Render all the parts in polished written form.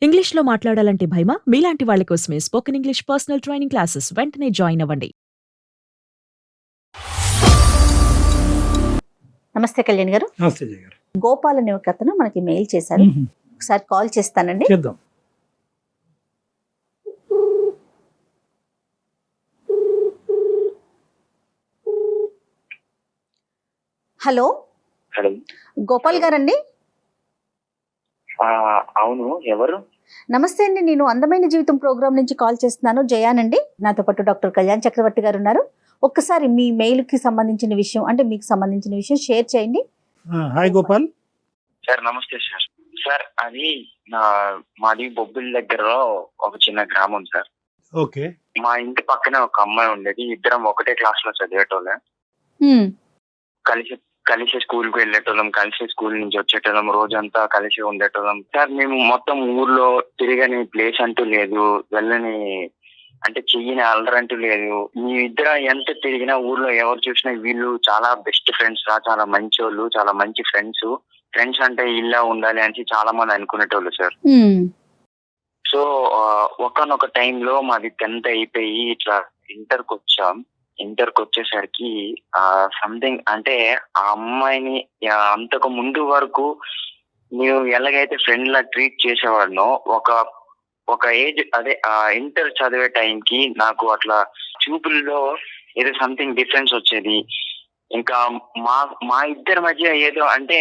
ఇంగ్లీష్‌లో మాట్లాడాలంటే భయమా? మీలాంటి వాళ్ళ కోసమే spoken English personal training classes వెంటనే జాయిన్ అవ్వండి. నమస్తే కళ్యాణ్ గారు. నమస్తే జయ గారు. గోపాల్ అనే ఒక అతను మనకి మెయిల్ చేశారు. ఒకసారి కాల్ చేస్తానండి. చేద్దాం. Hello, hello. గోపాల్ గారండి? అవును, ఎవరు? నమస్తే అండి, నేను అందమైన జీవితం ప్రోగ్రామ్ నుంచి కాల్ చేస్తున్నాను. జయానండి. నాతో పాటు డాక్టర్ కళ్యాణ్ చక్రవర్తి గారు ఉన్నారు. ఒక్కసారి మీ మెయిల్ కి సంబంధించిన విషయం, అంటే మీకు సంబంధించిన విషయం షేర్ చేయండి. హాయ్ గోపాల్. సార్ నమస్తే సార్. సార్ అది మాది బొబ్బిలి దగ్గర ఒక చిన్న గ్రామం సార్. ఓకే. మా ఇంటి పక్కనే ఒక అమ్మాయి ఉండేది. ఇద్దరం ఒకటే క్లాస్ లో చదివేటోళ్ళం. కలిసి కలిసి స్కూల్ కి వెళ్ళేటోళ్ళం, కలిసి స్కూల్ నుంచి వచ్చేటోళ్ళం, రోజంతా కలిసి ఉండేటోళ్ళం సార్. మేము మొత్తం ఊర్లో తిరగని ప్లేస్ అంటూ లేదు, వెళ్ళని అంటే చెయ్యని అల్లరంటూ లేదు. మీ ఇద్దరు ఎంత తిరిగినా ఊర్లో ఎవరు చూసినా వీళ్ళు చాలా బెస్ట్ ఫ్రెండ్స్ రా, చాలా మంచి వాళ్ళు, చాలా మంచి ఫ్రెండ్స్. ఫ్రెండ్స్ అంటే ఇలా ఉండాలి అని చాలా మంది అనుకునేటోళ్ళు సార్. సో ఒకనొక టైంలో మాది 10th అయిపోయి ఇట్లా ఇంటర్కి వచ్చాం. ఇంటర్కి వచ్చేసరికి సంథింగ్ అంటే ఆ అమ్మాయిని అంతకు ముందు వరకు నేను ఎలాగైతే ఫ్రెండ్ లా ట్రీట్ చేసేవాడినో ఒక ఏజ్ అదే ఇంటర్ చదివే టైంకి నాకు అట్లా చూపుల్లో ఏదో సంథింగ్ డిఫరెన్స్ వచ్చేది. ఇంకా మా ఇద్దరి మధ్య ఏదో అంటే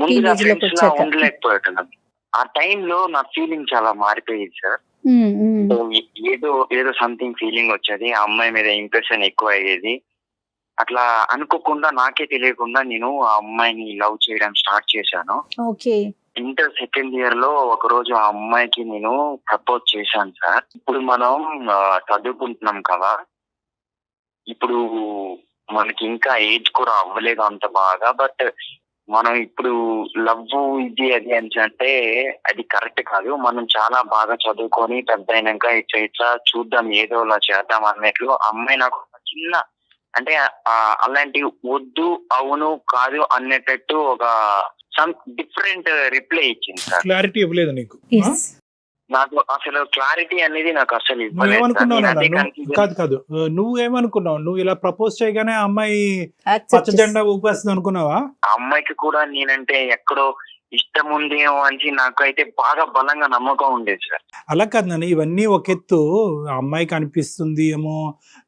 ముందుగా ఫ్రెండ్స్ లా ఉండలేకపోయేటం. ఆ టైంలో నా ఫీలింగ్ చాలా మారిపోయేది సార్. ఏదో సంథింగ్ ఫీలింగ్ వచ్చేది, ఆ అమ్మాయి మీద ఇంప్రెషన్ ఎక్కువ అయ్యేది. అట్లా అనుకోకుండా నాకే తెలియకుండా నేను ఆ అమ్మాయిని లవ్ చేయడం స్టార్ట్ చేశాను. ఇంటర్ సెకండ్ ఇయర్ లో ఒక రోజు ఆ అమ్మాయికి నేను ప్రపోజ్ చేశాను సార్. ఇప్పుడు మనం చదువుకుంటున్నాం కదా, ఇప్పుడు మనకి ఇంకా ఏజ్ కూడా అవ్వలేదు అంత బాగా. బట్ మనం ఇప్పుడు లవ్ ఇది అది అని అంటే అది కరెక్ట్ కాదు. మనం చాలా బాగా చదువుకొని పెద్ద అయినాక ఇట్లా చూద్దాం, ఏదో అలా చేద్దాం అన్నట్లు అమ్మాయి నాకు చిన్న అంటే అలాంటి వద్దు అవును కాదు అనేటట్టు ఒక సమ్ డిఫరెంట్ రిప్లై ఇచ్చింది సార్. క్లారిటీ ఇవ్వలేదు నీకు? నాకు అసలు క్లారిటీ అనేది నాకు అసలు కాదు. నువ్వేమనుకున్నావు? నువ్వు ఇలా ప్రపోజ్ చేయగానే అమ్మాయి పచ్చ జెండా ఊపేస్తుంది అనుకున్నావా? ఆ అమ్మాయికి కూడా నేనంటే ఎక్కడో ఇష్టం ఉందేమో అని నాకైతే బాగా బలంగా నమ్మకం ఉండేది సార్. అలా కాదు నాన్న, ఇవన్నీ ఒక ఎత్తు. అమ్మాయికి అనిపిస్తుంది ఏమో,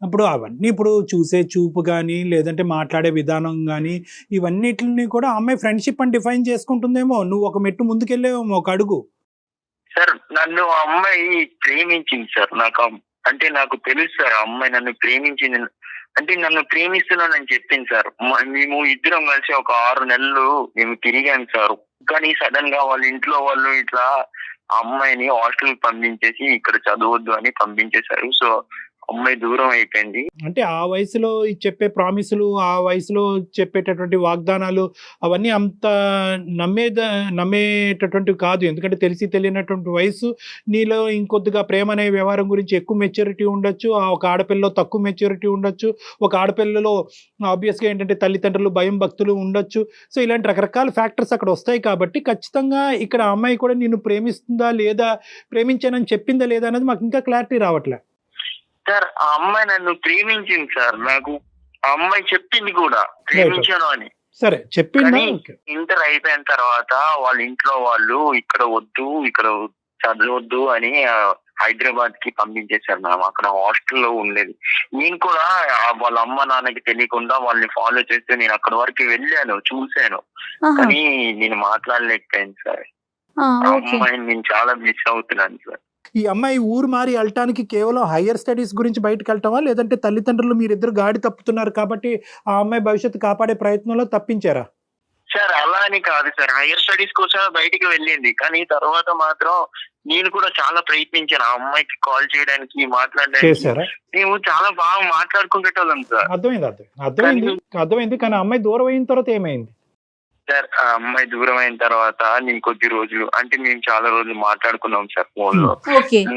ఇప్పుడు అవన్నీ ఇప్పుడు చూసే చూపు కానీ లేదంటే మాట్లాడే విధానం కానీ ఇవన్నిటిని కూడా అమ్మాయి ఫ్రెండ్షిప్ అని డిఫైన్ చేసుకుంటుందేమో. నువ్వు ఒక మెట్టు ముందుకెళ్ళేమో, ఒక అడుగు. సార్ నన్ను ఆ అమ్మాయి ప్రేమించింది సార్. నాకు తెలుసు సార్, ఆ అమ్మాయి నన్ను ప్రేమించింది. అంటే నన్ను ప్రేమిస్తున్నానని చెప్పింది సార్. మేము ఇద్దరం కలిసి ఒక 6 నెలలు మేము తిరిగాం సార్. కానీ సడన్ గా వాళ్ళ ఇంట్లో వాళ్ళు ఇట్లా ఆ అమ్మాయిని హాస్టల్ పంపించేసి ఇక్కడ చదవద్దు అని పంపించేశారు. సో అమ్మాయి దూరం అయిపోయింది. అంటే ఆ వయసులో చెప్పే ప్రామిసులు, ఆ వయసులో చెప్పేటటువంటి వాగ్దానాలు అవన్నీ అంత నమ్మేటటువంటివి కాదు. ఎందుకంటే తెలిసి తెలియనటువంటి వయసు. నీలో ఇంకొద్దిగా ప్రేమ అనే వ్యవహారం గురించి ఎక్కువ మెచ్యూరిటీ ఉండొచ్చు, ఒక ఆడపిల్లలో తక్కువ మెచ్యూరిటీ ఉండొచ్చు, ఒక ఆడపిల్లలో ఆబ్వియస్గా ఏంటంటే తల్లిదండ్రులు భయం భక్తులు ఉండొచ్చు. సో ఇలాంటి రకరకాల ఫ్యాక్టర్స్ అక్కడ వస్తాయి. కాబట్టి ఖచ్చితంగా ఇక్కడ అమ్మాయి కూడా నిన్ను ప్రేమిస్తుందా లేదా, ప్రేమించానని చెప్పిందా లేదా అనేది మాకు ఇంకా క్లారిటీ రావట్లే సార్. ఆ అమ్మాయి నన్ను ప్రేమించింది సార్. నాకు ఆ అమ్మాయి చెప్పింది కూడా ప్రేమించాను అని. సరే చెప్పింది. ఇంటర్ అయిపోయిన తర్వాత వాళ్ళ ఇంట్లో వాళ్ళు ఇక్కడ వద్దు, ఇక్కడ చదవద్దు అని హైదరాబాద్ కి పంపించేశారు. మేము అక్కడ హాస్టల్లో ఉండేది. నేను కూడా వాళ్ళ అమ్మ నాన్నకి తెలియకుండా వాళ్ళని ఫాలో చేస్తే నేను అక్కడ వరకు వెళ్ళాను, చూశాను. కానీ నేను మాట్లాడలేకపోయాను సార్. ఆ అమ్మాయిని నేను చాలా మిస్ అవుతున్నాను సార్. ఈ అమ్మాయి ఊరు మారి వెళ్ళటానికి కేవలం హయ్యర్ స్టడీస్ గురించి బయటకు వెళ్ళటమా, లేదంటే తల్లిదండ్రులు మీరిద్దరు గాడి తప్పుతున్నారు కాబట్టి ఆ అమ్మాయి భవిష్యత్తు కాపాడే ప్రయత్నంలో తప్పించారా? సార్ అలా అని కాదు సార్, హయ్యర్ స్టడీస్ కోసం బయటికి వెళ్ళింది. కానీ తర్వాత మాత్రం నేను కూడా చాలా ప్రయత్నించాను ఆ అమ్మాయికి కాల్ చేయడానికి, మాట్లాడడానికి. మేము చాలా బాగా మాట్లాడుకుంటేటోళ్ళం సార్. అర్థమైంది. కానీ అమ్మాయి దూరం అయిన తర్వాత ఏమైంది సార్? ఆ అమ్మాయి దూరం అయిన తర్వాత నేను కొద్ది రోజులు అంటే మేము చాలా రోజులు మాట్లాడుకున్నాం సార్ ఫోన్ లో.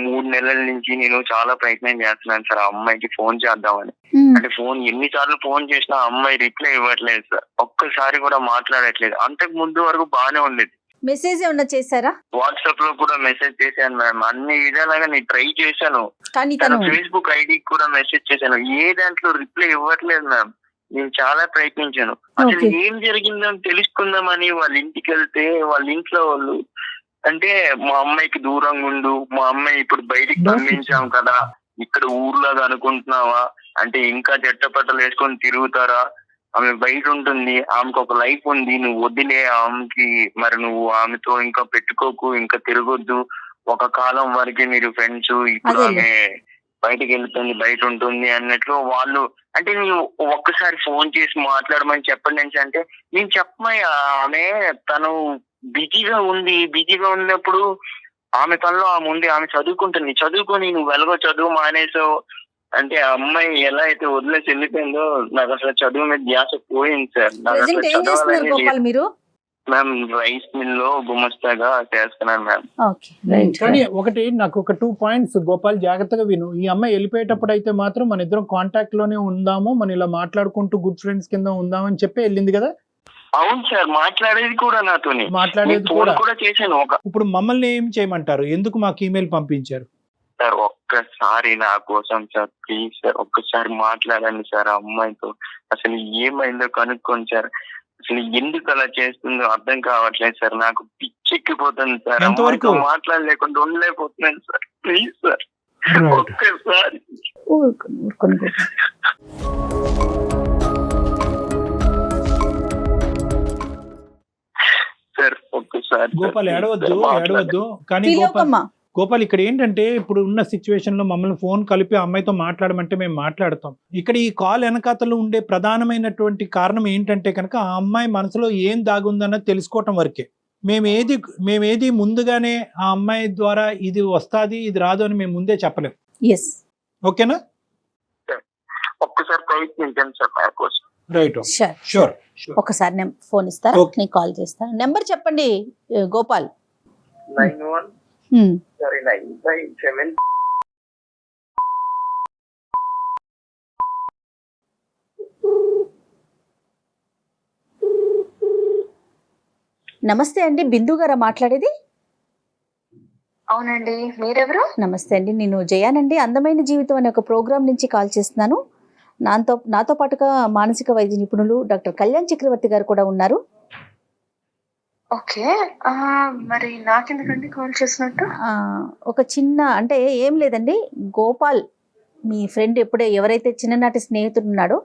3 నెలల నుంచి నేను చాలా ప్రయత్నం చేస్తున్నాను సార్ ఆ అమ్మాయికి ఫోన్ చేద్దామని. అంటే ఫోన్ ఎన్నిసార్లు ఫోన్ చేసినా ఆ అమ్మాయి రిప్లై ఇవ్వట్లేదు సార్. ఒక్కసారి కూడా మాట్లాడట్లేదు. అంతకు ముందు వరకు బాగానే ఉండేది. మెసేజ్ ఏమన్నా చేశారా? వాట్సాప్ లో కూడా మెసేజ్ చేశాను మ్యామ్. అన్ని విధాలుగా నేను ట్రై చేశాను. కానీ తన తను ఫేస్బుక్ ఐడికి కూడా మెసేజ్ చేశాను. ఏ దాంట్లో రిప్లై ఇవ్వట్లేదు మ్యామ్. నేను చాలా ప్రయత్నించాను. అసలు Okay. ఏం జరిగిందో తెలుసుకుందామని వాళ్ళ ఇంటికి వెళ్తే వాళ్ళ ఇంట్లో వాళ్ళు అంటే మా అమ్మాయికి దూరంగా ఉండు, మా అమ్మాయి ఇప్పుడు బయటికి పంపించాం కదా, ఇక్కడ ఊర్లాగా అనుకుంటున్నావా అంటే ఇంకా జట్టపట్టలు వేసుకొని తిరుగుతారా, ఆమె బయట ఉంటుంది, ఆమెకు ఒక లైఫ్ ఉంది, నువ్వు వదిలే ఆమెకి, మరి నువ్వు ఆమెతో ఇంకా పెట్టుకోకు, ఇంకా తిరగొద్దు, ఒక కాలం వరకే మీరు ఫ్రెండ్స్, ఇప్పుడు అదేలే. ఆమె బయటకు వెళ్తుంది, బయట ఉంటుంది అన్నట్లు వాళ్ళు అంటే నేను ఒక్కసారి ఫోన్ చేసి మాట్లాడమని చెప్పండి అంటే నేను చెప్పమయ్యా, ఆమె తను బిజీగా ఉన్నప్పుడు ఆమె పనిలో ఆమె ఉంది, ఆమె చదువుకుంటుంది, చదువుకొని నువ్వు వెలగో చదువు మానేసావు అంటే ఆ అమ్మాయి ఎలా అయితే వదిలేసి వెళ్ళిపోయిందో నాకు అసలు చదువు మీద ధ్యాస పోయింది సార్. నాకు అసలు ప్రెసెంట్ ఏం చేస్తున్నారు చదవాలని గోపాల్ మీరు? మ్యామ్ రైస్ మిల్ లో గుమస్తాగా చేస్తున్నాను మ్యామ్. Okay, right. కానీ ఒకటి నాకు ఒక 2 పాయింట్స్ గోపాల్ జాగ్రత్తగా విను. ఈ అమ్మాయి వెళ్ళిపోయేటప్పుడు అయితే మాత్రం మన ఇద్దరం కాంటాక్ట్ లోనే ఉందాము, మన ఇలా మాట్లాడుకుంటూ గుడ్ ఫ్రెండ్స్ కింద ఉందామని చెప్పి వెళ్ళింది కదా. అవును సార్, మాట్లాడేది కూడా నాతోని, మాట్లాడేది ఫోన్ కూడా. కూడా చేశాను. ఇప్పుడు మమ్మల్ని ఏం చేయమంటారు? ఎందుకు మాకు ఈమెయిల్ పంపించారు? సార్ ఒక్కసారి నా కోసం సార్ ప్లీజ్ సార్ ఒక్కసారి మాట్లాడండి సార్ ఆ అమ్మాయితో. అసలు ఏమైందో కనుక్కోండి సార్. అసలు ఎందుకు అలా చేస్తుందో అర్థం కావట్లేదు సార్. నాకు పిచ్చెక్కిపోతుంది సార్. ఎంతవరకు? అమ్మాయితో మాట్లాడలేకుండా ఉండలేకపోతున్నాను సార్. ప్లీజ్ సార్ ఒక్కసారి. ఊరుకోండి గోపాల్. సార్ ఒక్కసారి గోపాల్ ఏడవద్దు. కానీ ఫీల్ అవ్వకమ్మా. గోపాల్ ఇక్కడ ఏంటంటే ఇప్పుడు ఉన్న సిచ్యువేషన్ లో మమ్మల్ని ఫోన్ కలిపి ఆ అమ్మాయితో మాట్లాడమంటే మేము మాట్లాడతాం. ఇక్కడ ఈ కాల్ వెనకాతలో ఉండే ప్రధానమైనటువంటి కారణం ఏంటంటే కనుక ఆ అమ్మాయి మనసులో ఏం దాగుందన్నది తెలుసుకోవటం వరకే. మేమేది ముందుగానే ఆ అమ్మాయి ద్వారా ఇది వస్తాది ఇది రాదు అని మేము ముందే చెప్పలేం. ఎస్, ఓకేనా? ఒక్కసారి ప్రయత్నించండి సార్ నా కోసం. Right, sure. షూర్. ఒకసారి ఫోన్ ఇస్తారా? Okay. నేను కాల్ చేస్తాను. నెంబర్ చెప్పండి గోపాల్. 91 sorry 957. నమస్తే అండి, బిందు గారా మాట్లాడేది? అవునండి, మీరెవరు? నమస్తే అండి, నేను జయానండి. అందమైన జీవితం అనే ఒక ప్రోగ్రామ్ నుంచి కాల్ చేస్తున్నాను. నాతో పాటుగా మానసిక వైద్య నిపుణులు డాక్టర్ కళ్యాణ్ చక్రవర్తి గారు కూడా ఉన్నారు. ఓకే, మరి నాకెందుకండి కాల్ చేసినట్టు? ఒక చిన్న అంటే ఏం లేదండి, గోపాల్ మీ ఫ్రెండ్ ఎవరైతే చిన్ననాటి స్నేహితుడు ఉన్నాడో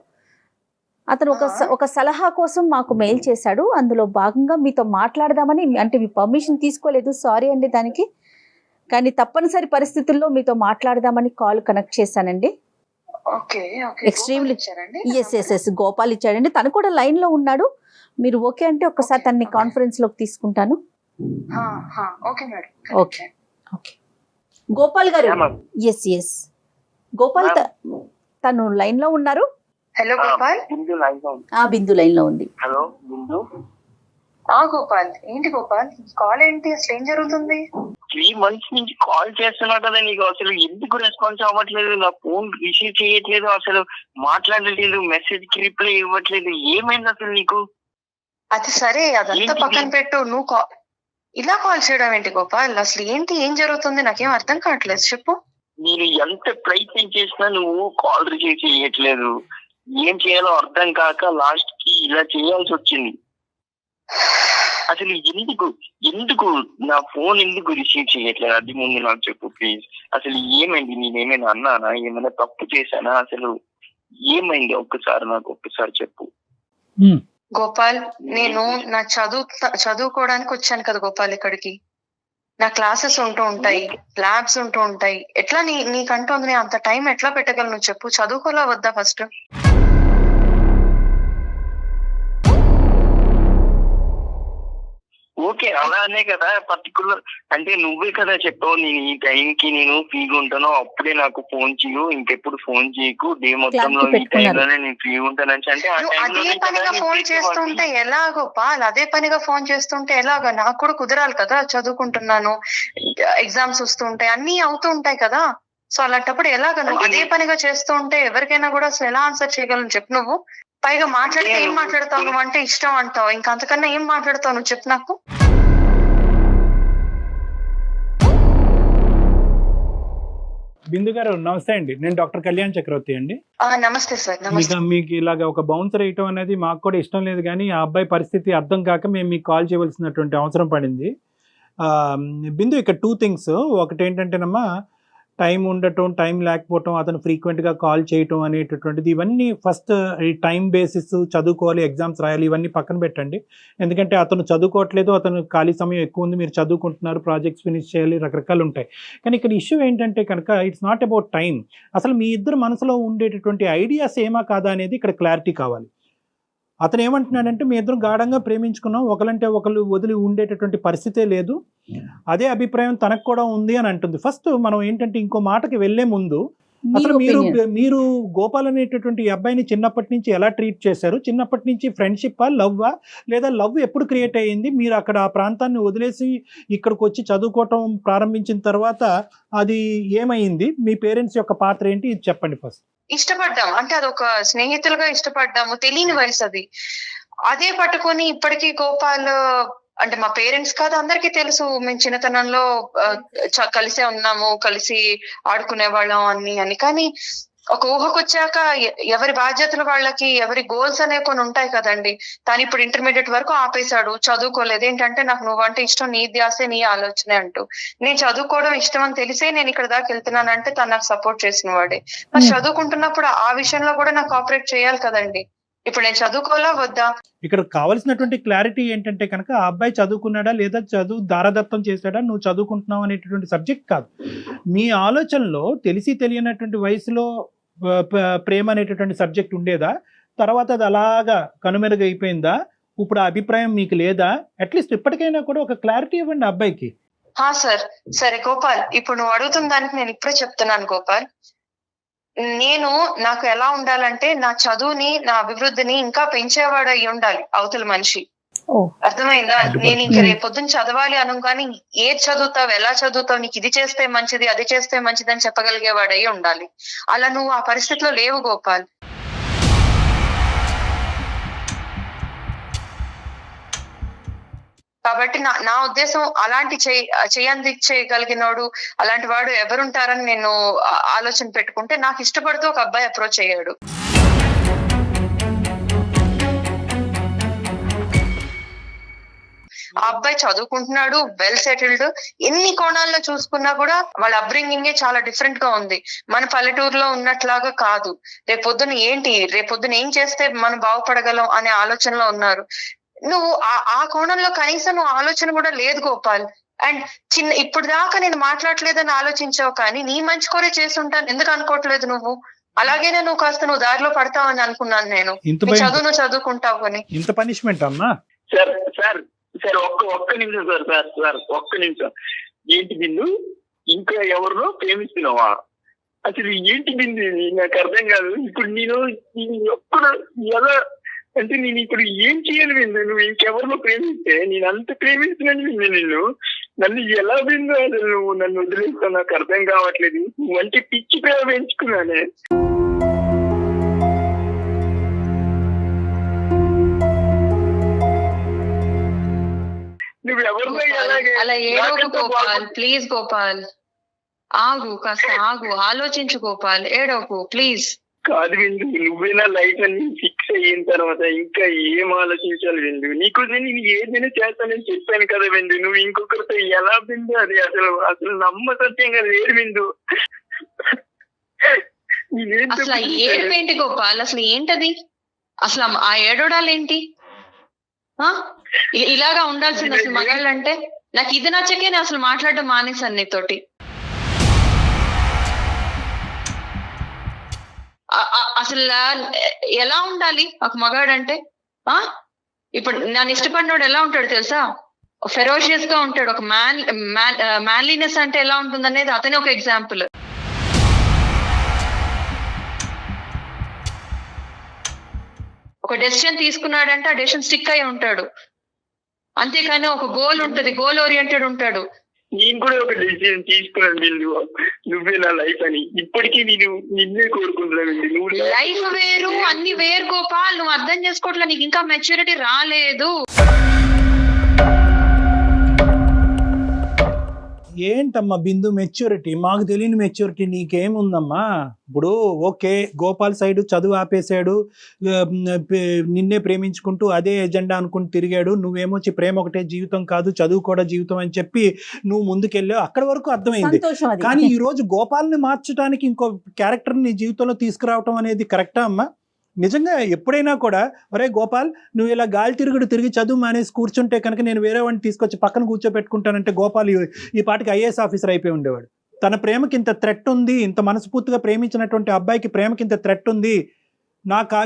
అతను ఒక సలహా కోసం మాకు మెయిల్ చేశాడు. అందులో భాగంగా మీతో మాట్లాడదామని, అంటే మీ పర్మిషన్ తీసుకోలేదు, సారీ అండి దానికి. కానీ తప్పనిసరి పరిస్థితుల్లో మీతో మాట్లాడదామని కాల్ కనెక్ట్ చేశానండి. ఓకే, ఎక్స్ట్రీమ్లీ ఎస్ గోపాల్ ఇచ్చాడండి. తను కూడా లైన్ లో ఉన్నాడు. మీరు ఓకే అంటే ఒక్కసారి తనని కాన్ఫరెన్స్ లోకి తీసుకుంటాను. Okay madam. Okay okay Gopal గారు. ఎస్ గోపాల్ తను లైన్ లో ఉన్నారు. హలో గోపాల్. బిందు లైన్ లో ఉంది. హలో బిందు. గోపాల్, ఏంటి గోపాల్ కాల్ ఏంటి? అసలు ఏం జరుగుతుంది? 3 months నుంచి కాల్ చేస్తున్నా కదా, నీకు అసలు ఎందుకు రెస్పాన్స్ అవ్వట్లేదు? నా ఫోన్ రిసీవ్ చేయట్లేదు, అసలు మాట్లాడలేదు, మెసేజ్ కి రిప్లై ఇవ్వట్లేదు, ఏమైంది అసలు నీకు? అది సరే, అదంతా పక్కన పెట్టు. నువ్వు ఇలా కాల్ చేయడం ఏంటి గోపాల్? అసలు ఏంటి, ఏం జరుగుతుంది? నాకేం అర్థం కావట్లేదు, చెప్పు. నేను ఎంత ప్రయత్నం చేసినా నువ్వు కాల్ రిసీవ్ చేయట్లేదు. ఏం చేయాలో అర్థం కాక లాస్ట్ కి ఇలా చేయాల్సి వచ్చింది. అసలు ఎందుకు నా ఫోన్ ఎందుకు రిసీవ్ చేయట్లేదు? అది ముందు నాకు చెప్పు ప్లీజ్. అసలు ఏమైంది? నేనేమైనా అన్నానా? ఏమైనా తప్పు చేశానా? అసలు ఏమైంది? ఒక్కసారి చెప్పు. గోపాల్, నేను నా చదువుకోవడానికి వచ్చాను కదా గోపాల్ ఇక్కడికి. నా క్లాసెస్ ఉంటూ ఉంటాయి, ల్యాబ్స్ ఉంటూ ఉంటాయి. ఎట్లా నీకంటూ నేను అంత టైం ఎట్లా పెట్టగలను చెప్పు? చదువుకోలా వద్దా ఫస్ట్? ఓకే, అలానే కదా పర్టికులర్ అంటే నువ్వే కదా చెప్పావు, నేను ఈ టైంకి నేను ఫ్రీగా ఉంటాను, అప్పుడే నాకు ఫోన్ చేయు, ఇంకెప్పుడు ఫోన్ చేయకు, డే మొత్తంలో ఈ టైంలోనే నేను ఫ్రీగా ఉంటానని. అంటే అదే పనిగా ఫోన్ చేస్తుంటే ఎలా గోపాల్? అదే పనిగా ఫోన్ చేస్తుంటే ఎలాగా? నాకు కూడా కుదరాలి కదా, చదువుకుంటున్నాను, ఎగ్జామ్స్ వస్తుంటాయి, అన్ని అవుతూ ఉంటాయి కదా. సో అలాంటప్పుడు ఎలాగ? నువ్వు అదే పనిగా చేస్తూ ఉంటే ఎవరికైనా కూడా అసలు ఎలా ఆన్సర్ చేయగలను చెప్పు నువ్వు? పైగా మాట్లాడితే ఏం మాట్లాడతావు నువ్వు? అంటే ఇష్టం అంటావు, ఇంకా అంతకన్నా ఏం మాట్లాడతావు నువ్వు చెప్పు నాకు. బిందు గారు నమస్తే అండి, నేను డాక్టర్ కళ్యాణ్ చక్రవర్తి అండి. నమస్తే సార్. నమస్తే. మీకు ఇలాగ ఒక బౌన్సర్ వేయటం అనేది మాకు కూడా ఇష్టం లేదు, కానీ ఆ అబ్బాయి పరిస్థితి అర్థం కాక మేము మీకు కాల్ చేయవలసినటువంటి అవసరం పడింది. బిందు, ఇక్కడ 2 things. ఒకటి ఏంటంటేనమ్మా, టైం ఉండటం, టైం లేకపోవటం, అతను ఫ్రీక్వెంట్గా కాల్ చేయటం అనేటటువంటిది, ఇవన్నీ ఫస్ట్ ఈ టైం బేసిస్, చదువుకోవాలి, ఎగ్జామ్స్ రాయాలి, ఇవన్నీ పక్కన పెట్టండి. ఎందుకంటే అతను చదువుకోవట్లేదు, అతను ఖాళీ సమయం ఎక్కువ ఉంది, మీరు చదువుకుంటున్నారు, ప్రాజెక్ట్స్ ఫినిష్ చేయాలి, రకరకాలు ఉంటాయి. కానీ ఇక్కడ ఇష్యూ ఏంటంటే కనుక ఇట్స్ నాట్ అబౌట్ టైం. అసలు మీ ఇద్దరు మనసులో ఉండేటటువంటి ఐడియాస్ ఏమా కాదా అనేది ఇక్కడ క్లారిటీ కావాలి. అతను ఏమంటున్నాడంటే, మీ ఇద్దరు గాఢంగా ప్రేమించుకున్నాం, ఒకరంటే ఒకరు వదిలి ఉండేటటువంటి పరిస్థితే లేదు, అదే అభిప్రాయం తనకు కూడా ఉంది అని అంటుంది. ఫస్ట్ మనం ఏంటంటే ఇంకో మాటకి వెళ్లే ముందు, అసలు మీరు గోపాల్ అనేటటువంటి ఈ అబ్బాయిని చిన్నప్పటి నుంచి ఎలా ట్రీట్ చేశారు? చిన్నప్పటి నుంచి ఫ్రెండ్షిప్పా, లవ్వా, లేదా లవ్ ఎప్పుడు క్రియేట్ అయ్యింది? మీరు అక్కడ ఆ ప్రాంతాన్ని వదిలేసి ఇక్కడికి వచ్చి చదువుకోవటం ప్రారంభించిన తర్వాత అది ఏమైంది? మీ పేరెంట్స్ యొక్క పాత్ర ఏంటి? ఇది చెప్పండి ఫస్ట్. ఇష్టపడ్డాం అంటే అదొక స్నేహితులుగా ఇష్టపడ్డాము, తెలియని వయసు అది. అదే పట్టుకొని ఇప్పటికీ గోపాల్ అంటే మా పేరెంట్స్ కాదు, అందరికీ తెలుసు మేము చిన్నతనంలో కలిసే ఉన్నాము, కలిసి ఆడుకునే వాళ్ళం అని. కానీ ఒక ఊహకొచ్చాక ఎవరి బాధ్యతలు వాళ్ళకి, ఎవరి గోల్స్ అనేవి కొన్ని ఉంటాయి కదండి. తను ఇప్పుడు ఇంటర్మీడియట్ వరకు ఆపేశాడు, చదువుకోలేదు. ఏంటంటే నాకు నువ్వంటే ఇష్టం, నీ ధ్యాసే, నీ ఆలోచనే అంటూ. నేను చదువుకోవడం ఇష్టం అని తెలిసే నేను ఇక్కడ దాకా వెళ్తున్నానంటే తను నాకు సపోర్ట్ చేసిన వాడే. మరి చదువుకుంటున్నప్పుడు ఆ విషయంలో కూడా నాకు కోఆపరేట్ చేయాలి కదండి. ఇప్పుడు నేను చదువుకోవాలా వద్దా? ఇక్కడ కావాల్సినటువంటి క్లారిటీ ఏంటంటే కనుక, ఆ అబ్బాయి చదువుకున్నాడా లేదా చదువు దారదత్తం చేశాడా, నువ్వు చదువుకుంటున్నావు అనేటటువంటి సబ్జెక్ట్ కాదు. మీ ఆలోచనలో తెలిసి తెలియనటువంటి వయసులో ప్రేమ అనేటటువంటి సబ్జెక్ట్ ఉండేదా? తర్వాత అది అలాగా కనుమెరుగైపోయిందా? ఇప్పుడు ఆ అభిప్రాయం మీకు లేదా? అట్లీస్ట్ ఇప్పటికైనా కూడా ఒక క్లారిటీ ఇవ్వండి అబ్బాయికి. సార్, సరే గోపాల్, ఇప్పుడు నువ్వు అడుగుతున్న దానికి నేను ఇప్పుడే చెప్తున్నాను గోపాల్. నాకు ఎలా ఉండాలంటే, నా చదువుని, నా అభివృద్ధిని ఇంకా పెంచేవాడు అయి ఉండాలి అవతల మనిషి. అర్థమైందా? నేను ఇంక రేపొద్దున చదవాలి అనగానే ఏది చదువుతావు, ఎలా చదువుతావు, నీకు ఇది చేస్తే మంచిది, అది చేస్తే మంచిది అని చెప్పగలిగేవాడు అయి ఉండాలి. అలా నువ్వు ఆ పరిస్థితిలో లేవు గోపాల్. కాబట్టి నా ఉద్దేశం, అలాంటి చేయగలిగినోడు, అలాంటి వాడు ఎవరుంటారని నేను ఆలోచన పెట్టుకుంటే, నాకు ఇష్టపడుతూ ఒక అబ్బాయి అప్రోచ్ అయ్యాడు. ఆ అబ్బాయి చదువుకుంటున్నాడు, వెల్ సెటిల్డ్. ఎన్ని కోణాల్లో చూసుకున్నా కూడా వాళ్ళ అప్బ్రింగింగే చాలా డిఫరెంట్ గా ఉంది. మన పల్లెటూరులో ఉన్నట్లాగా కాదు. రేపొద్దున ఏం చేస్తే మనం బాగుపడగలం అనే ఆలోచనలో ఉన్నారు. నువ్వు ఆ కోణంలో కనీసం నువ్వు ఆలోచన కూడా లేదు గోపాల్. అండ్ ఇప్పుడు దాకా నేను మాట్లాడలేదని ఆలోచించావు, కానీ నీ మంచి కోరే చేసి ఉంటాను ఎందుకు అనుకోవట్లేదు నువ్వు? అలాగేనే నువ్వు కాస్త నువ్వు దారిలో పడతావని అనుకున్నాను నేను. చదువు నువ్వు చదువుకుంటావు అని. ఇంత పనిష్మెంట్ అమ్మా? సార్ ఒక్క నిమిషం సార్ ఒక్క నిమిషం. ఏంటి బిందు, ఇంకా ఎవరినో ప్రేమిస్తున్నావా? అసలు ఏంటి బిందు, నాకు అర్థం కాదు. ఇప్పుడు నేను ఎప్పుడు ఎలా అంటే, నేను ఇప్పుడు ఏం చేయాలి బిందు? నువ్వు ఇంకెవరినో ప్రేమిస్తే, నేను అంత ప్రేమిస్తున్నాను బిందు. నన్ను ఎలా బిందు అసలు నువ్వు నన్ను వదిలేస్తావు? నాకు అర్థం కావట్లేదు. నువ్వు అంటే పిచ్చి ప్రేమ పెంచుకున్నానే. అలా ఏడవకు గోపాల్, ప్లీజ్ గోపాల్, కాస్త ఆగు, ఆలోచించు గోపాల్, ఏడవకు ప్లీజ్. కాదు విందు, నువ్వేనా లైఫ్ అన్ని ఫిక్స్ అయిన తర్వాత ఇంకా ఏం ఆలోచించాలి విందు? నీకు నేను ఏదైనా చేస్తానని చెప్పాను కదా విందు. నువ్వు ఇంకొకరితో ఎలా విందు? అది అసలు నమ్మసత్యంగా లేదు విందు. అసలు ఏడుపేంటి గోపాల్? అసలు ఏంటది? అసలు ఆ ఏడవడాలేంటి? ఇలాగా ఉండాల్సింది అసలు మగాళ్ళంటే. నాకు ఇది నచ్చకే నేను అసలు మాట్లాడడం మానేశాను నీతోటి. అసలు ఎలా ఉండాలి ఒక మగాడంటే? ఇప్పుడు నన్ను ఇష్టపడినోడు ఎలా ఉంటాడు తెలుసా? ఫెరోషియస్ గా ఉంటాడు. ఒక మ్యాన్లీనెస్ అంటే ఎలా ఉంటుంది అనేది అతనే ఒక ఎగ్జాంపుల్. ఒక డెసిషన్ తీసుకున్నాడంటే ఆ డెసిషన్ స్టిక్ అయి ఉంటాడు. అంతేకాని ఒక గోల్ ఉంటది, గోల్ ఓరియంటెడ్ ఉంటాడు. నేను కూడా ఒక డెసిషన్ తీసుకున్నాను బిందు, నువ్వే నా లైఫ్ అని. ఇప్పటికీ నేను నిన్నే కోరుకుంటున్నాను. లైఫ్ వేరు, అన్ని వేరు గోపాల్. నువ్వు అర్థం చేసుకోవట్లే, నీకు ఇంకా మెచ్యూరిటీ రాలేదు. ఏంటమ్మా బిందు మెచ్యూరిటీ? మాకు తెలియని మెచ్యూరిటీ నీకేముందమ్మా? ఇప్పుడు ఓకే, గోపాల్ సైడ్ చదువు ఆపేశాడు, నిన్నే ప్రేమించుకుంటూ అదే ఎజెండా అనుకుని తిరిగాడు, నువ్వేమో ప్రేమ ఒకటే జీవితం కాదు, చదువు కూడా జీవితం అని చెప్పి నువ్వు ముందుకెళ్ళావు, అక్కడ వరకు అర్థమైంది. సంతోషం అది. కానీ ఈ రోజు గోపాల్ని మార్చడానికి ఇంకో క్యారెక్టర్ నీ జీవితంలో తీసుకురావటం అనేది కరెక్టా అమ్మా? నిజంగా ఎప్పుడైనా కూడా ఒరే గోపాల్, నువ్వు ఇలా గాలి తిరిగి చదువు మానేసి కూర్చుంటే కనుక నేను వేరే వాడిని తీసుకొచ్చి పక్కన కూర్చోబెట్టుకుంటానంటే గోపాల్ ఈ పాటికి ఐఏఎస్ ఆఫీసర్ అయిపోయి ఉండేవాడు. తన ప్రేమకి ఇంత థ్రెట్ ఉంది, ఇంత మనస్ఫూర్తిగా ప్రేమించినటువంటి అబ్బాయికి ప్రేమకి ఇంత థ్రెట్ ఉంది,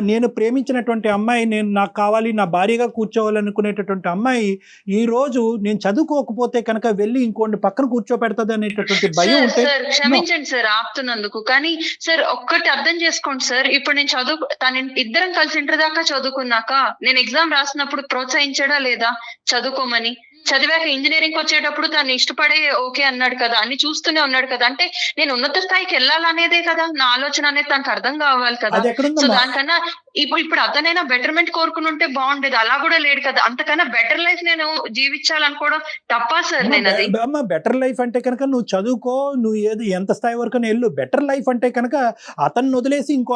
నేను ప్రేమించినటువంటి అమ్మాయి నాకు కావాలి, నా భార్యగా కూర్చోవాలనుకునేటటువంటి అమ్మాయి ఈ రోజు నేను చదువుకోకపోతే కనుక వెళ్ళి ఇంకోటి పక్కన కూర్చోపెడతాది అనేటటువంటి భయం ఉంటే. సార్ క్షమించండి సార్ ఆపుతున్నందుకు, కానీ సార్ ఒక్కటి అర్థం చేసుకోండి సార్, ఇప్పుడు నేను ఇద్దరం కలిసి ఇంటర్ దాకా చదువుకున్నాక నేను ఎగ్జామ్ రాసినప్పుడు ప్రోత్సహించడా లేదా చదువుకోమని? చదివాక ఇంజనీరింగ్ వచ్చేటప్పుడు తను ఇష్టపడే ఓకే అన్నాడు కదా, అన్ని చూస్తూనే ఉన్నాడు కదా, అంటే నేను ఉన్నత స్థాయికి వెళ్ళాలనేదే కదా నా ఆలోచన అనేది తనకు అర్థం కావాలి కదా. సో దానికన్నా ఇప్పుడు అతనైనా బెటర్మెంట్ కోరుకుని ఉంటే బాగుండేది, అలా కూడా లేడు కదా. అంతకన్నా బెటర్ లైఫ్ నేను జీవించాలనుకోవడం తప్పా సార్? నేను అది బెటర్ లైఫ్ అంటే కనుక నువ్వు చదువుకో, నువ్వు ఎంత స్థాయి వరకు వెళ్ళు. బెటర్ లైఫ్ అంటే కనుక అతన్ని వదిలేసి ఇంకో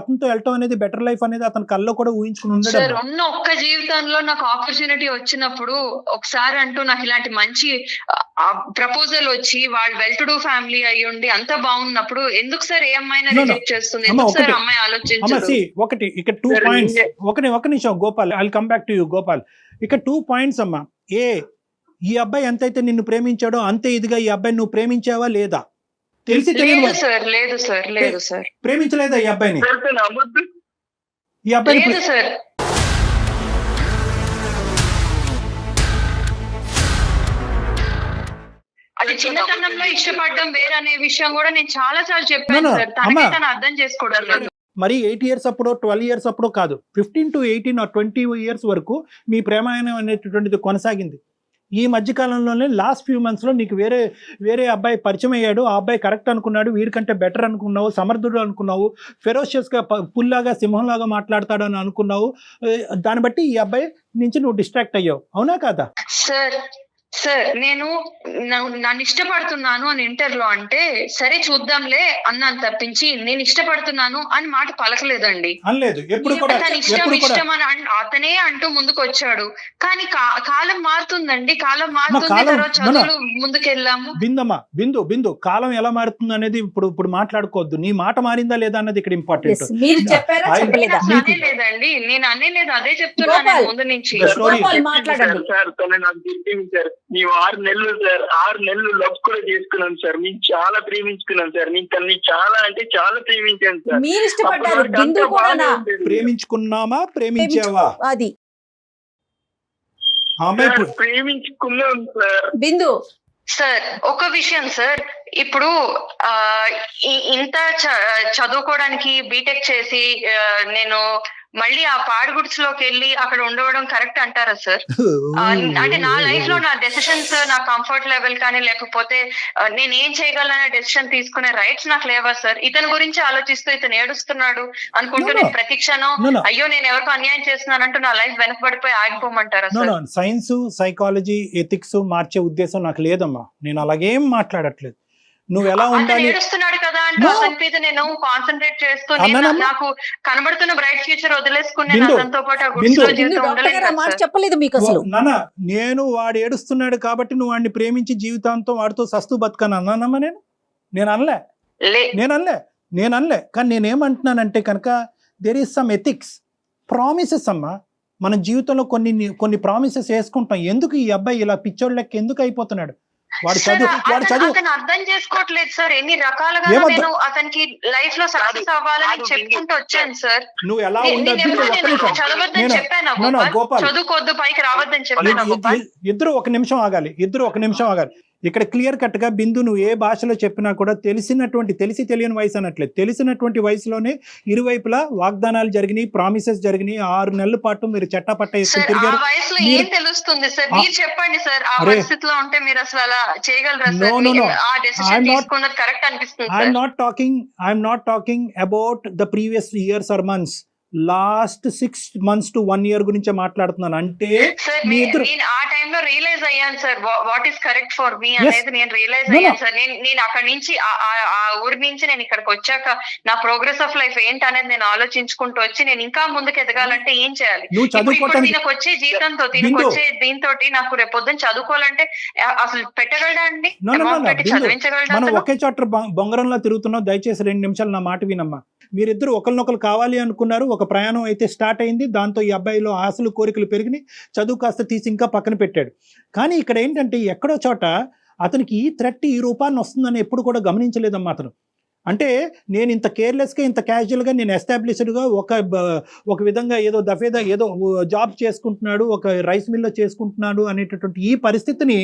అతనితో వెళ్ళటం అనేది బెటర్ లైఫ్ అనేది అతని కల్లో కూడా ఊహించుకుని ఉండదు సార్. ఉన్న ఒక్క జీవితంలో నాకు ఆపర్చునిటీ వచ్చినప్పుడు ఒకసారి అంటూ నాకు ఇలాంటి మంచి ప్రపోజల్ వచ్చి వాళ్ళు వెల్ టు డూ ఫ్యామిలీ అయ్యి ఉండి అంత బాగున్నప్పుడు ఎందుకు సార్ ఏ అమ్మాయినా రిజెక్ట్ చేస్తుంది? ఎందుకు సార్ అమ్మాయి ఆలోచించదు? ఒకటి ఇక్కడ 2 పాయింట్స్. ఒక నిమిషం Gopal, I will come back to you Gopal. ఇక్కడ 2 పాయింట్స్ అమ్మా. ఈ అబ్బాయి ఎంతైతే నిన్ను ప్రేమించాడో అంతే ఇదిగా ఈ అబ్బాయి నువ్వు ప్రేమించావా లేదా? తెలిసి లేదు సార్. ప్రేమించలేదా ఈ అబ్బాయిని? ఈ అబ్బాయి లేదు సార్. అది చిన్నతనంలో ఇష్టపడడం వేరే అనే విషయం కూడా నేను చాలా చెప్పాను సార్. తనకి తను అర్థం చేసుకోవడం లేదు. మరి 8 years అప్పుడు 12 years అప్పుడు కాదు, 15 to 18 or 20 years వరకు మీ ప్రేమాయణం అనేటటువంటిది కొనసాగింది. ఈ మధ్యకాలంలోనే లాస్ట్ ఫ్యూ మంత్స్లో నీకు వేరే అబ్బాయి పరిచయం అయ్యాడు. ఆ అబ్బాయి కరెక్ట్ అనుకున్నాడు, వీడికంటే బెటర్ అనుకున్నావు, సమర్థుడు అనుకున్నావు, ఫెరోషియస్గా పుల్లాగా సింహంలాగా మాట్లాడతాడు అని అనుకున్నావు. దాన్ని బట్టి ఈ అబ్బాయి నుంచి నువ్వు డిస్ట్రాక్ట్ అయ్యావు, అవునా కాదా? సార్ నేను నన్ను ఇష్టపడుతున్నాను అని ఇంటర్లో అంటే సరే చూద్దాంలే అన్నాను తప్పించి నేను ఇష్టపడుతున్నాను అని మాట పలకలేదండి. అనలేదు ఎప్పుడు కూడా. తన ఇష్టం అని అతనే అంటూ ముందుకు వచ్చాడు. కానీ కాలం మారుతుందండి, కాలం మారుతుంది, తర్వాత చదువులు ముందుకెళ్ళాము. బిందు కాలం ఎలా మారుతుంది అనేది ఇప్పుడు మాట్లాడుకోవద్దు. నీ మాట మారిందా లేదా అన్నది ఇక్కడ ఇంపార్టెంట్. అనేలేదండి, నేను అనేలేదు, అదే చెప్తున్నాను ముందు నుంచి. మేము 6 నెలలు సార్, 6 నెలలు లవ్ కూడా చేసుకున్నాం సార్. మేము చాలా ప్రేమించుకున్నాం సార్. నేను తనని చాలా అంటే చాలా ప్రేమించాను సార్. మీరు ఇష్టపడ్డారు, బిందు కూడా ప్రేమించుకున్నామా? ప్రేమించావా? అది ప్రేమించుకున్నాం సార్. బిందు సార్ ఒక విషయం సార్, ఇప్పుడు ఇంత చదువుకోవడానికి బీటెక్ చేసి నేను మళ్ళీ ఆ పాడుగుడ్స్లోకి వెళ్ళి అక్కడ ఉండవడం కరెక్ట్ అంటారా సార్? అంటే నా లైఫ్ లో నా డెసిషన్స్, నా కంఫర్ట్ లెవెల్ కానీ లేకపోతే నేను ఏం చేయగలనే డెసిషన్ తీసుకునే రైట్స్ నాకు లేవా సార్? ఇతని గురించి ఆలోచిస్తూ ఇతను ఏడుస్తున్నాడు అనుకుంటూ నేను ప్రతి క్షణం అయ్యో నేను ఎవరికో అన్యాయం చేస్తున్నానంటూ నా లైఫ్ వెనకబడిపోయి ఆగిపోమంటారా సార్? సైన్స్, సైకాలజీ, ఎథిక్స్ మార్చే ఉద్దేశం నాకు లేదమ్మా. నేను అలాగేం మాట్లాడట్లేదు. నువ్వు ఎలా ఉండాలి? ఏడుస్తున్నాడు కదా అంటే అతని మీద నేను కాన్సన్ట్రేట్ చేస్తూ నాకు కనబడుతున్న బ్రైట్ ఫ్యూచర్ వదిలేసుకుని అతనితో పాటు చెప్పలేదు మీకు అసలు. నాన్న, నేను వాడు ఏడుస్తున్నాడు కాబట్టి నువ్వు వాడిని ప్రేమించి జీవితాంతం వాడితో సస్తు బతకను అన్నానమ్మా? నేను అనలే. కానీ నేనేమంటున్నానంటే కనుక there is some ethics, promises అమ్మా. మన జీవితంలో కొన్ని ప్రామిసెస్ వేసుకుంటాం. ఎందుకు ఈ అబ్బాయి ఇలా పిచ్చోళ్ళ లెక్క ఎందుకు అయిపోతున్నాడు? వాడు చదువు అర్థం చేసుకోవట్లేదు సార్. ఎన్ని రకాలుగా నేను అతనికి లైఫ్ లో సక్సెస్ అవ్వాలని చెప్పుకుంటూ వచ్చాను సార్. నువ్వు ఎలా చదవద్దని చెప్పాను, చదువుకోవద్దు, పైకి రావద్దని చెప్పాను. ఇద్దరు ఒక నిమిషం ఆగాలి. ఇక్కడ క్లియర్ కట్ గా బిందు నువ్వు ఏ భాషలో చెప్పినా కూడా తెలిసి తెలియని వయసు అనట్లేదు, తెలిసినటువంటి వయసులోనే ఇరువైపులా వాగ్దానాలు జరిగినాయి, ప్రామిసెస్ జరిగినాయి. 6 నెలల పాటు మీరు చట్టపట్ట వేసుకుని తిరిగారు. ఏం తెలుస్తుంది సార్? మీరు చెప్పండి సార్, ఆ పరిస్థితిలో ఉంటే మీరు అసలు అలా చేయగలరా సార్? ఆ డెసిషన్ తీసుకున్నది కరెక్ట్ అనిపిస్తుంది. I'm not talking about the previous years or months. Last 6 months to 1 year గురించే మాట్లాడుతున్నాను. అంటే సార్ మీ ఇద్దరు నేను ఆ టైంలో రియలైజ్ అయ్యాను sir what is correct for me Yes. అనేది నేను రియలైజ్ No, no. అయ్యాను సార్. నేను అక్కడి నుంచి ఆ ఊరి నుంచి నేను ఇక్కడికి వచ్చాక నా ప్రోగ్రెస్ ఆఫ్ లైఫ్ ఏంటి అనేది నేను ఆలోచించుకుంటూ వచ్చి నేను ఇంకా ముందుకు ఎదగాలంటే ఏం చేయాలి? నువ్వు ఇప్పుడు చదువుకోవటానికి దీనికి వచ్చే జీతంతో దీనికి బిందు. వచ్చే దీంతో నాకు రేపు పొద్దున్న చదువుకోవాలంటే అసలు పెట్టగలడా అండి? No, no, no, amount no. పెట్టి బిందు. చదివించగలడా మనం అతను? ఒకే చోట బొంగరంలో తిరుగుతున్నాం. దయచేసి 2 నిమిషాలు నా మాట వినమ్మా. మీరిద్దరు ఒకరినొకరు కావాలి అనుకున్నారు. ఒక ప్రయాణం అయితే స్టార్ట్ అయింది. దాంతో ఈ అబ్బాయిలో ఆశలు కోరికలు పెరిగినాయి. చదువు కాస్త తీసి ఇంకా పక్కన పెట్టాడు. కానీ ఇక్కడ ఏంటంటే ఎక్కడో చోట అతనికి ఈ థ్రెట్ ఈ రూపాన్ని వస్తుందని ఎప్పుడు కూడా గమనించలేదమ్మా అతను. అంటే నేను ఇంత కేర్లెస్గా ఇంత క్యాజువల్గా నేను ఎస్టాబ్లిష్డ్గా ఒక విధంగా ఏదో దఫేదా ఏదో జాబ్ చేసుకుంటున్నాడు, ఒక రైస్ మిల్లో చేసుకుంటున్నాడు అనేటటువంటి ఈ పరిస్థితిని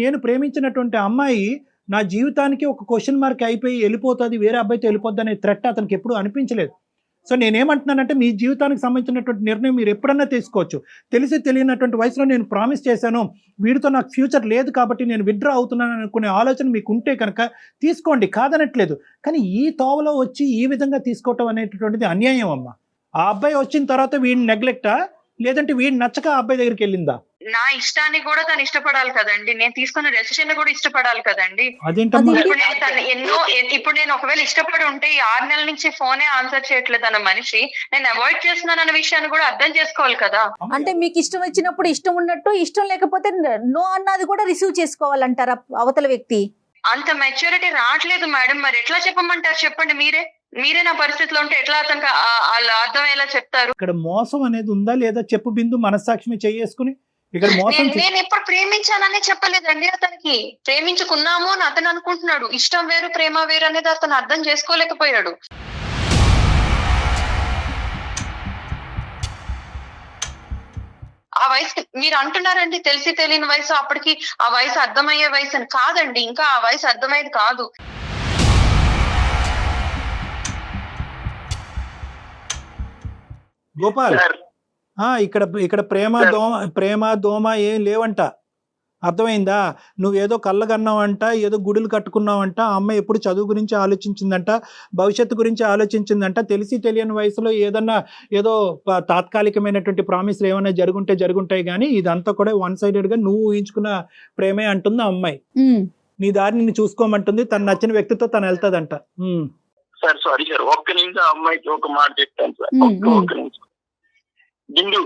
నేను ప్రేమించినటువంటి అమ్మాయి నా జీవితానికి ఒక క్వశ్చన్ మార్క్ అయిపోయి వెళ్ళిపోతుంది, వేరే అబ్బాయితో వెళ్ళిపోద్ది అనే థ్రెట్ అతనికి ఎప్పుడు అనిపించలేదు. సో నేనేమంటున్నానంటే మీ జీవితానికి సంబంధించినటువంటి నిర్ణయం మీరు ఎప్పుడన్నా తీసుకోవచ్చు. తెలిసి తెలియనటువంటి వయసులో నేను ప్రామిస్ చేశాను, వీడితో నాకు ఫ్యూచర్ లేదు కాబట్టి నేను విత్డ్రా అవుతున్నాను అనుకునే ఆలోచన మీకు ఉంటే కనుక తీసుకోండి, కాదనట్లేదు. కానీ ఈ తోవలో వచ్చి ఈ విధంగా తీసుకోవటం అనేటటువంటిది అన్యాయం అమ్మా. ఆ అబ్బాయి వచ్చిన తర్వాత వీడిని నెగ్లెక్టా, లేదంటే వీడిని నచ్చక ఆ అబ్బాయి దగ్గరికి వెళ్ళిందా? నా ఇష్టాన్ని కూడా తను ఇష్టపడాలి కదండి, నేను తీసుకున్న డెసిషన్ కూడా ఇష్టపడాలి కదండి. అదేంటమ్మా? ఇప్పుడు నేను ఇప్పుడు నేను ఒకవేళ ఇష్టపడి ఉంటే ఈ 6 నెలల నుంచి ఫోనే ఆన్సర్ చేయట్లేదు అన్న మనిషి నేను అవాయిడ్ చేస్తున్నాను అన్న విషయాన్ని కూడా అర్థం చేసుకోవాలి కదా. అంటే మీకు ఇష్టం వచ్చినప్పుడు ఇష్టం ఉన్నట్టు, ఇష్టం లేకపోతే నో అన్నది కూడా రిసీవ్ చేసుకోవాలంటారా అవతల వ్యక్తి? అంత మెచ్యూరిటీ రావట్లేదు మేడం. మరి ఎట్లా చెప్పమంటారు చెప్పండి? మీరే నా పరిస్థితిలో ఉంటే ఎట్లా అతనికి వాళ్ళు అర్థమయ్యేలా చెప్తారు? ఇక్కడ మోసం అనేది ఉందా లేదా చెప్పు బిందు, మనస్సాక్షిని చేసుకుని. ఇక్కడ మోసం నేను ఎప్పుడు ప్రేమించానని చెప్పలేదండి అతనికి. ప్రేమించుకున్నాము అని అతను అనుకుంటున్నాడు. ఇష్టం వేరు ప్రేమ వేరు అనేది అతను అర్థం చేసుకోలేకపోయాడు. ఆ వయసు మీరు అంటున్నారండి తెలిసి తెలియని వయసు, అప్పటికి ఆ వయసు అర్థమయ్యే వయసు అని. కాదండి, ఇంకా ఆ వయసు అర్థమయ్యేది కాదు. గోపాల్, ఇక్కడ ప్రేమ దోమ ఏం లేవంట, అర్థమైందా? నువ్వేదో కళ్ళగన్నావంట, ఏదో గుడులు కట్టుకున్నావంట. ఆ అమ్మాయి ఎప్పుడు చదువు గురించి ఆలోచించిందంట, భవిష్యత్తు గురించి ఆలోచించిందంట. తెలిసి తెలియని వయసులో ఏదో తాత్కాలికమైనటువంటి ప్రామిస్లు ఏమైనా జరుగుంటాయి కానీ ఇదంతా కూడా 1-sided నువ్వు ఊహించుకున్న ప్రేమే అంటుంది ఆ అమ్మాయి. నీ దారి నిన్ను చూసుకోమంటుంది, తను నచ్చిన వ్యక్తితో తను వెళ్తాదంట. సార్ సారీ సార్, ఒక్క నిమిషం అమ్మాయికి ఒక మాట చెప్తాను సార్. ఒక్క నిమిషం. బిందు,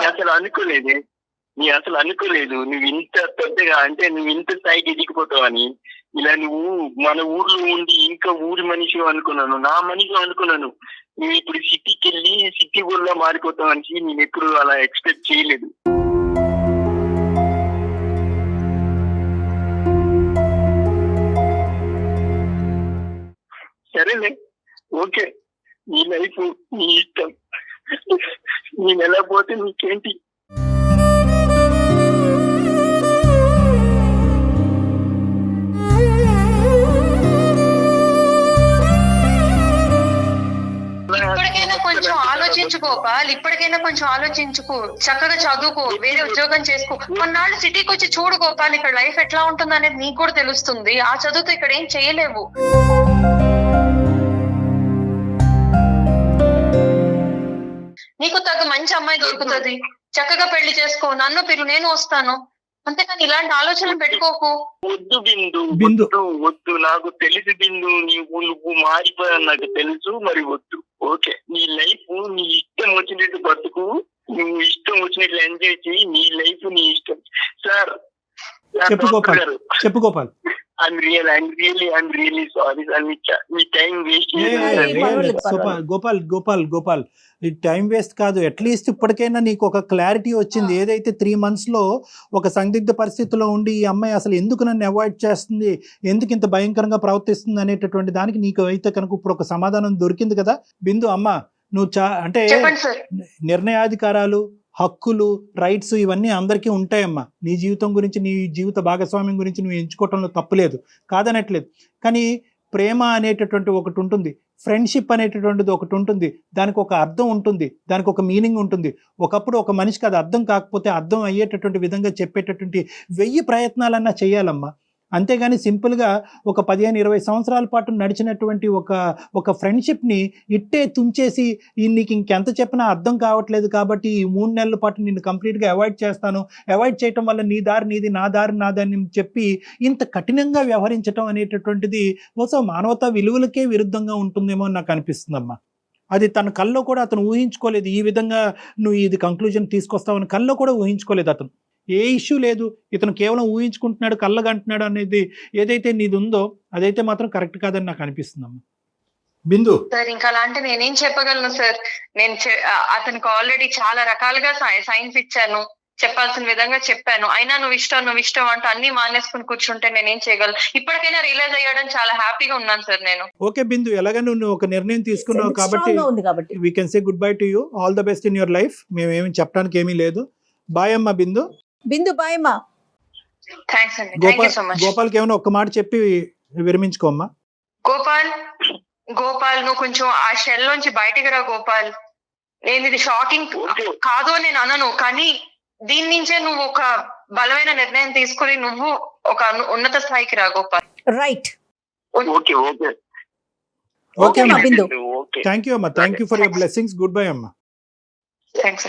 అసలు అనుకోలేదు నువ్వు ఇంత పెద్దగా, అంటే నువ్వు ఇంత స్థాయికి ఎదిగిపోతావని. ఇలా నువ్వు మన ఊర్లో ఉండి ఇంకా ఊరి మనిషి అనుకున్నాను, నా మనిషి అనుకున్నాను. నువ్వు ఇప్పుడు సిటీకి వెళ్ళి సిటీ ఊళ్ళో మారిపోతావని నేను ఎప్పుడు అలా ఎక్స్పెక్ట్ చేయలేదు. సరేలే, ఓకే, నీ లైఫ్ నీ ఇష్టం, నేను ఎలా పోతే నీకేంటి? ఇప్పటికైనా కొంచెం ఆలోచించుకో పాల్, ఇప్పటికైనా కొంచెం ఆలోచించుకో, చక్కగా చదువుకో, వేరే ఉద్యోగం చేసుకో, కొన్నాళ్ళు సిటీకి వచ్చి చూడు గోపాల్, ఇక్కడ లైఫ్ ఎట్లా ఉంటుంది అనేది నీకు కూడా తెలుస్తుంది. ఆ చదువుతో ఇక్కడ ఏం చేయలేవు. నీకు తగ్గ మంచి అమ్మాయి దొరుకుతుంది, చక్కగా పెళ్లి చేసుకో, నన్ను పిలు, నేను వస్తాను. అంతేకాని ఇలాంటి ఆలోచనలు పెట్టుకోకు. వద్దు బిందు, వద్దు. నాకు తెలుసు బిందు, నువ్వు మారిపోయావు నాకు తెలుసు. మరి వద్దు, ఓకే. నీ లైఫ్ నీ ఇష్టం వచ్చినట్టు బతుకు, నువ్వు ఇష్టం వచ్చినట్లు ఎంజాయ్ చేయి, నీ లైఫ్ నీ ఇష్టం. సార్ చెప్పు Gopal. I'm really sorry sir, me time waste Gopal, ఈ టైం వేస్ట్ కాదు. అట్లీస్ట్ ఇప్పటికైనా నీకు ఒక క్లారిటీ వచ్చింది. ఏదైతే 3 monthsలో ఒక సందిగ్ధ పరిస్థితిలో ఉండి ఈ అమ్మాయి అసలు ఎందుకు నన్ను అవాయిడ్ చేస్తుంది, ఎందుకు ఇంత భయంకరంగా ప్రవర్తిస్తుంది అనేటటువంటి దానికి నీకు అయితే కనుక ఇప్పుడు ఒక సమాధానం దొరికింది కదా బిందు. అమ్మ, నువ్వు అంటే నిర్ణయాధికారాలు, హక్కులు, రైట్స్ ఇవన్నీ అందరికీ ఉంటాయమ్మా. నీ జీవితం గురించి, నీ జీవిత భాగస్వామ్యం గురించి నువ్వు ఎంచుకోవటంలో తప్పులేదు, కాదనట్లేదు. కానీ ప్రేమ అనేటటువంటి ఒకటి ఉంటుంది, ఫ్రెండ్షిప్ అనేటటువంటిది ఒకటి ఉంటుంది. దానికి ఒక అర్థం ఉంటుంది, దానికి ఒక మీనింగ్ ఉంటుంది. ఒకప్పుడు ఒక మనిషికి అది అర్థం కాకపోతే అర్థం అయ్యేటటువంటి విధంగా చెప్పేటటువంటి 1000 ప్రయత్నాలన్నా చేయాలమ్మా. అంతేగాని సింపుల్గా ఒక 15-20 సంవత్సరాల పాటు నడిచినటువంటి ఒక ఫ్రెండ్షిప్ని ఇట్టే తుంచేసి నీకు ఇంకెంత చెప్పినా అర్థం కావట్లేదు కాబట్టి ఈ 3 నెలల పాటు నిన్ను కంప్లీట్గా అవాయిడ్ చేస్తాను, అవాయిడ్ చేయటం వల్ల నీ దారి నీది నా దారి నాదని చెప్పి ఇంత కఠినంగా వ్యవహరించడం అనేటటువంటిది బహుశా మానవతా విలువలకే విరుద్ధంగా ఉంటుందేమో అని నాకు అనిపిస్తుందమ్మా. అది తన కల్లో కూడా అతను ఊహించుకోలేదు, ఈ విధంగా నువ్వు ఇది కంక్లూజన్ తీసుకొస్తావని కల్లో కూడా ఊహించుకోలేదు అతను. ఏ ఇష్యూ లేదు, ఇతను కేవలం ఊహించుకుంటున్నాడు, కళ్ళగంటున్నాడు అనేది ఏదైతే నీది ఉందో అదైతే మాత్రం కరెక్ట్ కాదని నాకు అనిపిస్తుందమ్మా. బిందు సార్ ఇంకా అలా అంటే నేనేం చెప్పగలను సార్? నేను అతనికి ఆల్రెడీ చాలా రకాలుగా సైన్స్ ఇచ్చాను, చెప్పాల్సిన విధంగా చెప్పాను, అయినా నువ్వు ఇష్టం అంటూ అన్ని మానేసుకుని కూర్చుంటే నేనేం చేయగలను? ఇప్పటికైనా రియలైజ్ అయ్యాడని చాలా హ్యాపీగా ఉన్నాను సార్ నేను. ఓకే బిందు, ఎలాగ నువ్వు ఒక నిర్ణయం తీసుకున్నావు కాబట్టి ఉంది కాబట్టి we can say good bye to you, all the best in your life. మేమేమి చెప్పడానికి ఏమీ లేదు. బాయ్ అమ్మా బిందు. బిందు బాయ్ మా. థ్యాంక్స్ అండి, థ్యాంక్ యూ సో మచ్. గోపాల్కి ఏమైనా ఒక్క మాట చెప్పి విరమించుకోమ్మా. గోపాల్ నువ్వు కొంచెం ఆ షెల్ నుంచి బయటికి రా గోపాల్. నేను ఇది షాకింగ్ కాదు అని నేను అనను, కానీ దీని నుంచే నువ్వు ఒక బలమైన నిర్ణయం తీసుకుని నువ్వు ఒక ఉన్నత స్థాయికి రా Gopal. Right. Okay okay okay అమ్మా బిందు. థ్యాంక్ యూ అమ్మా, thank you for your blessings. Good bye అమ్మా. థ్యాంక్స్.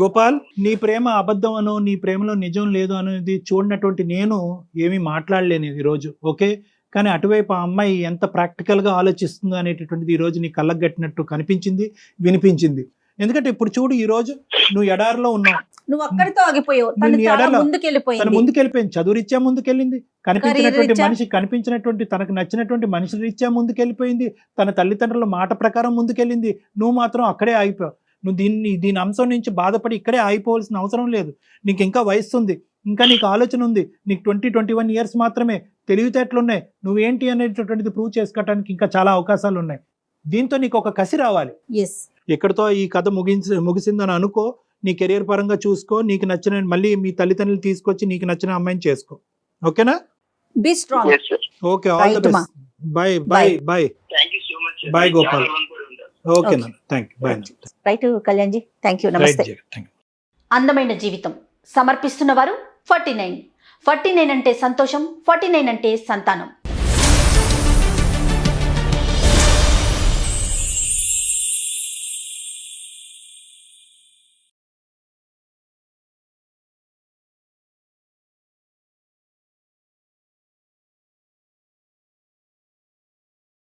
గోపాల్, నీ ప్రేమ అబద్ధం అనో నీ ప్రేమలో నిజం లేదు అనేది చూడనటువంటి నేను ఏమీ మాట్లాడలేను ఈరోజు, ఓకే? కానీ అటువైపు ఆ అమ్మాయి ఎంత ప్రాక్టికల్గా ఆలోచిస్తుందో అనేటటువంటిది ఈరోజు నీ కళ్ళకు గట్టినట్టు కనిపించింది, వినిపించింది. ఎందుకంటే ఇప్పుడు చూడు, ఈరోజు నువ్వు ఎడారిలో ఉన్నావు, నువ్వు అక్కడితో ఆగిపోయావు, తను ముందుకెళ్ళిపోయింది, చదువురీత్యా ముందుకెళ్ళింది, కనిపించినటువంటి తనకు నచ్చినటువంటి మనిషి రీత్యా ముందుకెళ్ళిపోయింది, తన తల్లిదండ్రుల మాట ప్రకారం ముందుకెళ్ళింది. నువ్వు మాత్రం అక్కడే ఆగిపోయావు. నువ్వు దీని అంశం నుంచి బాధపడి ఇక్కడే ఆగిపోవాల్సిన అవసరం లేదు. నీకు ఇంకా వయస్సు ఉంది, ఇంకా నీకు ఆలోచన ఉంది, నీకు 20-21 ఇయర్స్ మాత్రమే, తెలివితేటలున్నాయి, నువ్వేంటి అనేటటువంటిది ప్రూవ్ చేసుకోవడానికి ఇంకా చాలా అవకాశాలు ఉన్నాయి. దీంతో నీకు ఒక కసి రావాలి. ఎక్కడితో ఈ కథ ముగిసిందని అనుకో, నీ కెరియర్ పరంగా చూసుకో, నీకు నచ్చిన మళ్ళీ మీ తల్లిదండ్రులు తీసుకొచ్చి నీకు నచ్చిన అమ్మాయిని చేసుకో, ఓకేనా? Be strong. Okay, all the best. Bye bye bye. Bye Gopal. Okay నాన్న, thank you. Bye. Right Kalyan ji, thank you, namaste. అందమైన జీవితం సమర్పిస్తున్న వారు 49 అంటే సంతోషం, 49 అంటే సంతానం.